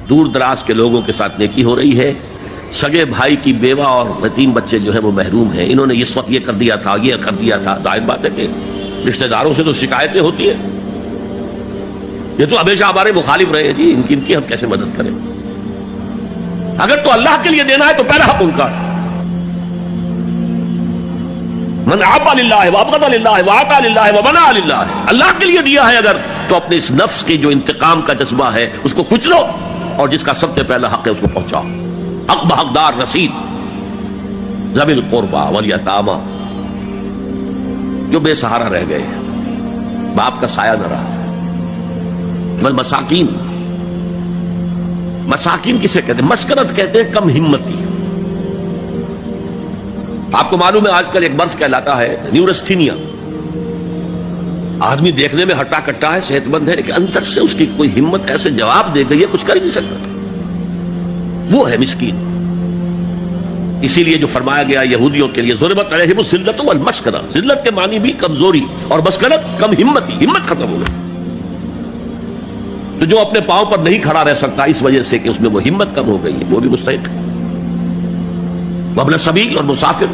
دور دراز کے لوگوں کے ساتھ نیکی ہو رہی ہے، سگے بھائی کی بیوہ اور یتیم بچے جو ہیں وہ محروم ہیں، انہوں نے اس وقت یہ کر دیا تھا، یہ کر دیا تھا۔ ظاہر بات ہے کہ رشتہ داروں سے تو شکایتیں ہوتی ہیں، یہ تو ہمیشہ ہمارے مخالف رہے ہیں جی، ان کی ہم کیسے مدد کریں؟ اگر تو اللہ کے لیے دینا ہے تو پہلا حق ان کا ہے۔ من عطا للہ وابغض للہ وعطا للہ ومنع للہ، اللہ کے لیے دیا ہے اگر تو اپنے اس نفس کی جو انتقام کا جذبہ ہے اس کو کچلو، اور جس کا سب سے پہلا حق ہے اس کو پہنچاؤ۔ حق بحقدار رسید ذوی القربى والیتامى، جو بے سہارا رہ گئے، باپ کا سایہ نہ رہا، والمساکین، مساکین کسے کہتے ہیں؟ مسکنت کہتے ہیں کم ہمتی۔ آپ کو معلوم ہے آج کل ایک مرض کہلاتا ہے نیورستھینیا، آدمی دیکھنے میں ہٹا کٹا ہے، صحت مند ہے، لیکن اندر سے اس کی کوئی ہمت ایسے جواب دے گئی ہے کچھ کر ہی نہیں سکتا، وہ ہے مسکین۔ اسی لیے جو فرمایا گیا یہودیوں کے لیے ضربت علیہم الذلۃ والمسکنہ، ذلت کے معنی بھی کمزوری اور مسکنت کم ہمتی، ہمت ختم ہو گئی۔ تو جو اپنے پاؤں پر نہیں کھڑا رہ سکتا اس وجہ سے کہ اس میں وہ ہمت کم ہو گئی ہے، وہ بھی مستحق ہے۔ وابن السبیل اور مسافر